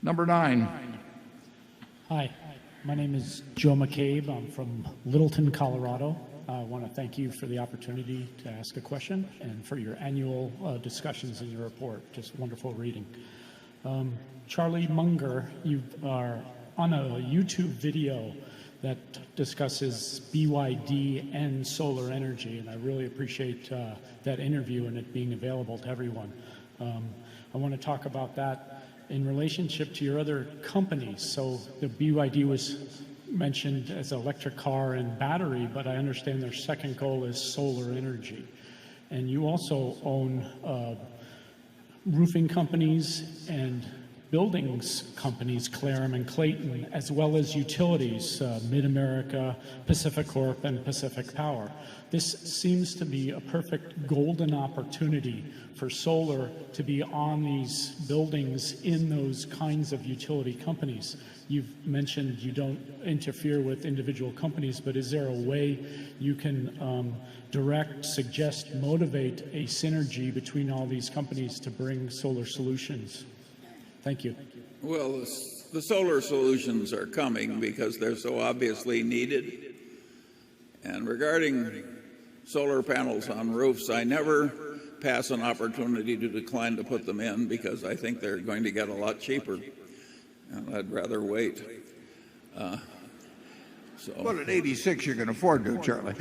Number 9. Hi, my name is Joe McCabe. I'm from Littleton, Colorado. I want to thank you for the opportunity to ask a question and for your annual discussions in your report. Just wonderful reading. Charlie Munger, you are on a YouTube video that discusses BYD and solar energy, and I really appreciate that interview and it being available to everyone. I want to talk about that in relationship to your other companies. So the BYD was mentioned as electric car and battery, but I understand their second goal is solar energy. And you also own roofing companies and buildings companies, Clarum and Clayton, as well as utilities, Mid-America, Pacific Corp, and Pacific Power. This seems to be a perfect golden opportunity for solar to be on these buildings in those kinds of utility companies. You've mentioned you don't interfere with individual companies, but is there a way you can direct, suggest, motivate a synergy between all these companies to bring solar solutions? Thank you. Well, the solar solutions are coming because they're so obviously needed. And regarding solar panels on roofs, I never pass an opportunity to decline to put them in because I think they're going to get a lot cheaper. And I'd rather wait. Well, at 86, you can afford to, Charlie.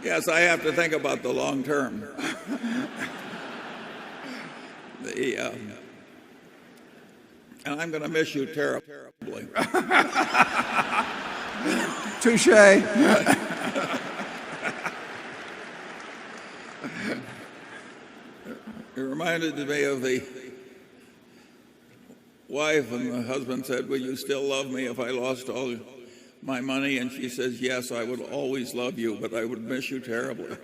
Yes, I have to think about the long term. And I'm going to miss you terribly. Touche. It reminded me of the wife, and the husband said, "Will you still love me if I lost all my money?" And she says, "Yes, I would always love you, but I would miss you terribly."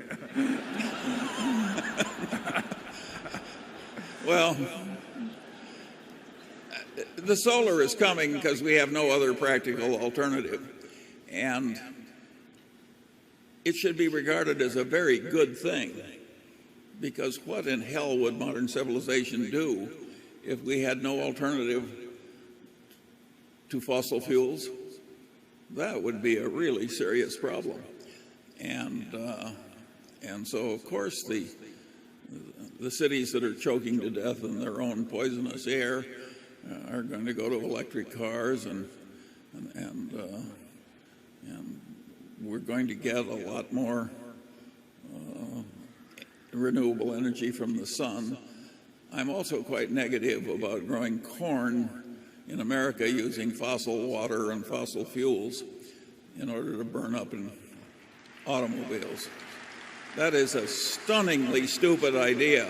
Well, the solar is coming because we have no other practical alternative. And it should be regarded as a very good thing, because what in hell would modern civilization do if we had no alternative to fossil fuels? That would be a really serious problem. And so, of course, the cities that are choking to death in their own poisonous air are going to go to electric cars, and we're going to get a lot more renewable energy from the sun. I'm also quite negative about growing corn in America using fossil water and fossil fuels in order to burn up in automobiles. That is a stunningly stupid idea,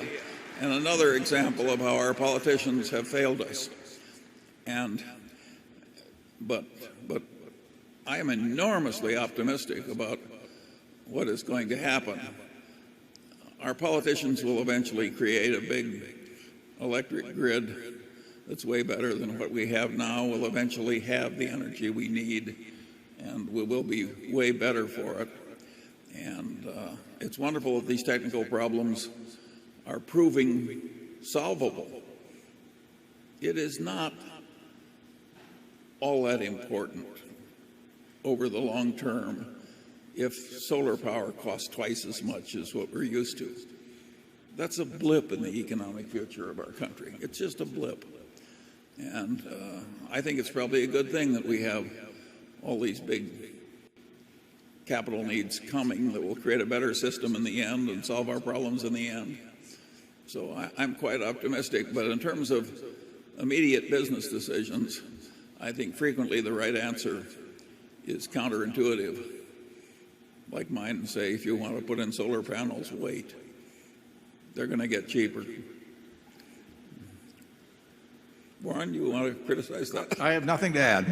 and another example of how our politicians have failed us. But I am enormously optimistic about what is going to happen. Our politicians will eventually create a big electric grid that's way better than what we have now. We'll eventually have the energy we need, and we will be way better for it. And it's wonderful that these technical problems are proving solvable. It is not all that important over the long term if solar power costs twice as much as what we're used to. That's a blip in the economic future of our country. It's just a blip. And I think it's probably a good thing that we have all these big capital needs coming that will create a better system in the end and solve our problems in the end. So I'm quite optimistic. But in terms of immediate business decisions, I think frequently the right answer is counterintuitive, like mine, and say, if you want to put in solar panels, wait. They're going to get cheaper. Warren, you want to criticize that? I have nothing to add.